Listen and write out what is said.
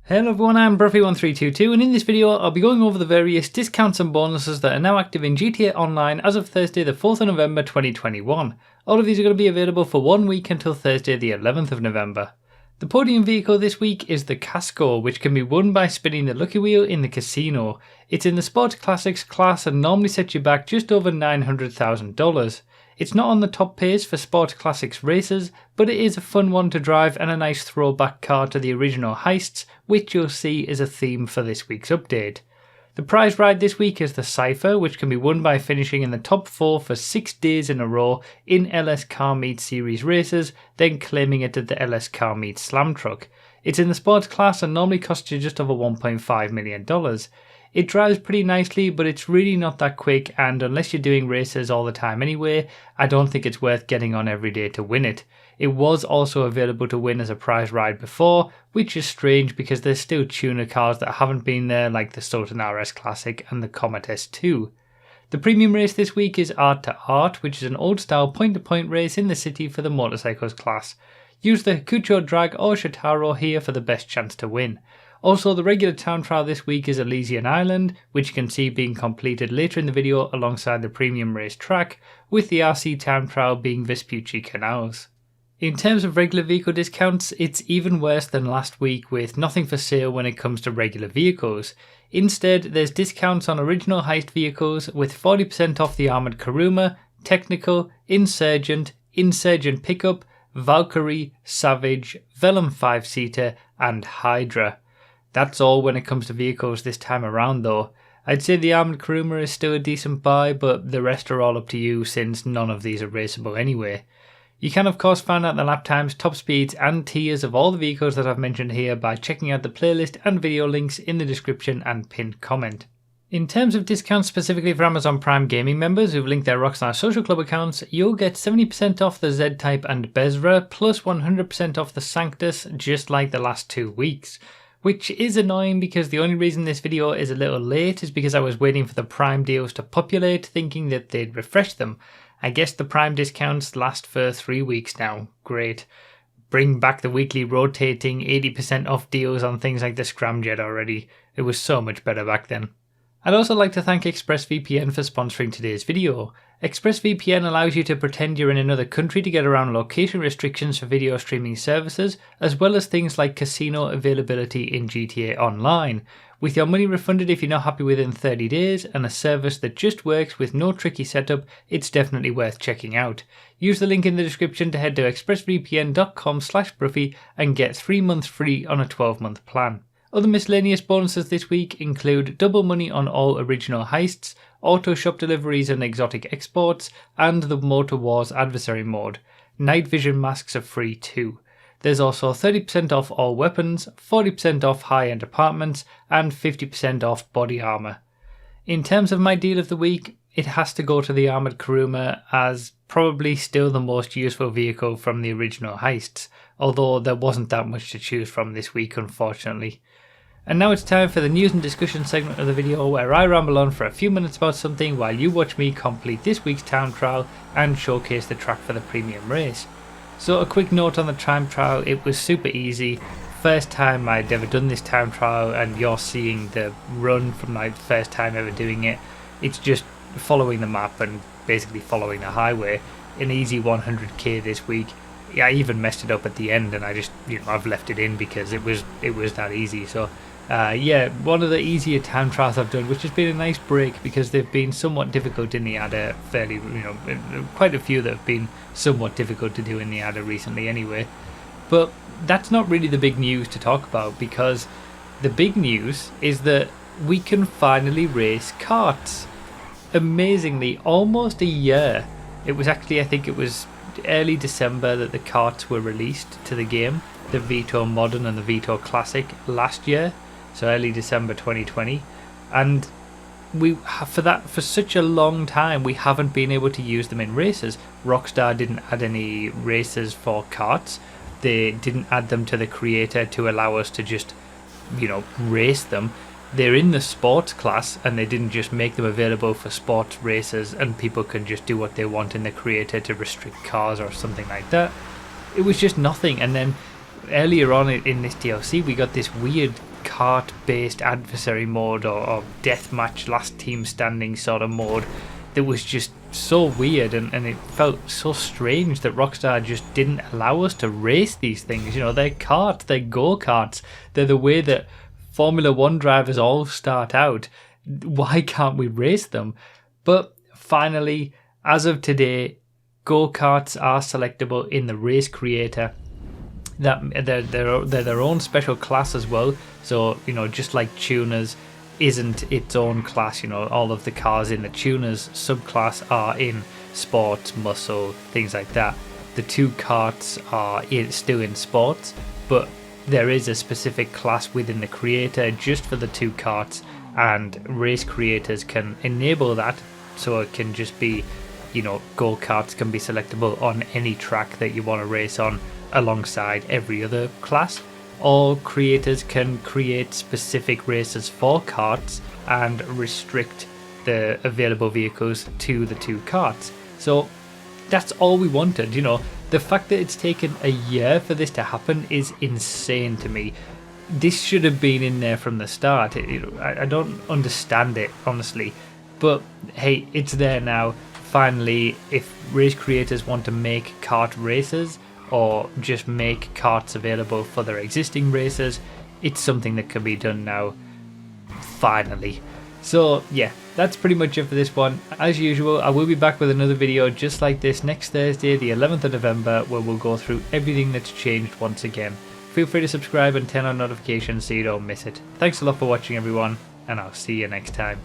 Hello everyone, I'm Bruffy1322 and in this video I'll be going over the various discounts and bonuses that are now active in GTA Online as of Thursday the 4th of November 2021. All of these are going to be available for 1 week until Thursday the 11th of November. The podium vehicle this week is the Casco, which can be won by spinning the lucky wheel in the casino. It's in the Sports Classics class and normally sets you back just over $900,000. It's not on the top pace for Sports Classics races, but it is a fun one to drive and a nice throwback car to the original heists, which you'll see is a theme for this week's update. The prize ride this week is the Cypher, which can be won by finishing in the top 4 for 6 days in a row in LS Car Meet Series races, then claiming it at the LS Car Meet Slam Truck. It's in the sports class and normally costs you just over $1.5 million. It drives pretty nicely, but it's really not that quick, and unless you're doing races all the time anyway, I don't think it's worth getting on every day to win it. It was also available to win as a prize ride before, which is strange because there's still tuner cars that haven't been there, like the Sultan RS Classic and the Comet S2. The premium race this week is Art to Art, which is an old style point-to-point race in the city for the motorcycles class. Use the Hakucho Drag or Shotaro here for the best chance to win. Also, the regular town trial this week is Elysian Island, which you can see being completed later in the video alongside the premium race track, with the RC town trial being Vespucci Canals. In terms of regular vehicle discounts, it's even worse than last week with nothing for sale when it comes to regular vehicles. Instead, there's discounts on original heist vehicles with 40% off the Armoured Kuruma, Technical, Insurgent, Insurgent Pickup, Valkyrie, Savage, Vellum 5-seater and Hydra. That's all when it comes to vehicles this time around though. I'd say the Armoured Kuruma is still a decent buy, but the rest are all up to you since none of these are raceable anyway. You can of course find out the lap times, top speeds and tiers of all the vehicles that I've mentioned here by checking out the playlist and video links in the description and pinned comment. In terms of discounts specifically for Amazon Prime Gaming members who've linked their Rockstar Social Club accounts, you'll get 70% off the Z-Type and Bezra, plus 100% off the Sanctus, just like the last 2 weeks. Which is annoying because the only reason this video is a little late is because I was waiting for the Prime deals to populate, thinking that they'd refresh them. I guess the Prime discounts last for 3 weeks now. Great. Bring back the weekly rotating 80% off deals on things like the Scramjet already. It was so much better back then. I'd also like to thank ExpressVPN for sponsoring today's video. ExpressVPN allows you to pretend you're in another country to get around location restrictions for video streaming services, as well as things like casino availability in GTA Online. With your money refunded if you're not happy within 30 days, and a service that just works with no tricky setup, it's definitely worth checking out. Use the link in the description to head to expressvpn.com/Bruffy and get 3 months free on a 12-month plan. Other miscellaneous bonuses this week include double money on all original heists, auto shop deliveries and exotic exports, and the Motor Wars adversary mode. Night vision masks are free too. There's also 30% off all weapons, 40% off high-end apartments, and 50% off body armor. In terms of my deal of the week, it has to go to the Armoured Kuruma as probably still the most useful vehicle from the original heists, although there wasn't that much to choose from this week unfortunately. And now it's time for the news and discussion segment of the video where I ramble on for a few minutes about something while you watch me complete this week's time trial and showcase the track for the premium race. So a quick note on the time trial, it was super easy. First time I'd ever done this time trial and you're seeing the run from my first time ever doing it. It's just following the map and basically following the highway. An easy 100k this week. I even messed it up at the end and I just, I've left it in because it was that easy. So yeah, one of the easier time trials I've done, which has been a nice break because they've been somewhat difficult in the adder fairly, quite a few that have been somewhat difficult to do in the adder recently anyway. But that's not really the big news to talk about because the big news is that we can finally race karts. Amazingly, almost a year. It was actually, I think it was early December that the karts were released to the game, the Vito Modern and the Vito Classic last year. So early December 2020, and for such a long time we haven't been able to use them in races. Rockstar didn't add any races for karts. They didn't add them to the creator to allow us to just race them. They're in the sports class and they didn't just make them available for sports races and people can just do what they want in the creator to restrict cars or something like that. It was just nothing. And then earlier on in this DLC we got this weird kart-based adversary mode or deathmatch last team standing sort of mode that was just so weird, and it felt so strange that Rockstar just didn't allow us to race these things. You know, they're karts, they're go-karts, they're the way that Formula 1 drivers all start out. Why can't we race them? But finally, as of today, go-karts are selectable in the race creator. That they're their own special class as well. So, you know, just like tuners isn't its own class, you know, all of the cars in the tuners subclass are in sports, muscle, things like that. The two karts are still in sports, but there is a specific class within the creator just for the two karts, and race creators can enable that, so it can just be, you know, go-karts can be selectable on any track that you want to race on alongside every other class. Or creators can create specific races for karts and restrict the available vehicles to the two karts. So that's all we wanted. You know, the fact that it's taken a year for this to happen is insane to me. This should have been in there from the start. I don't understand it, honestly. But hey, it's there now. Finally, if race creators want to make kart races, or just make karts available for their existing races, it's something that can be done now, finally. So yeah, that's pretty much it for this one. As usual, I will be back with another video just like this next Thursday, the 11th of November, where we'll go through everything that's changed once again. Feel free to subscribe and turn on notifications so you don't miss it. Thanks a lot for watching, everyone, and I'll see you next time.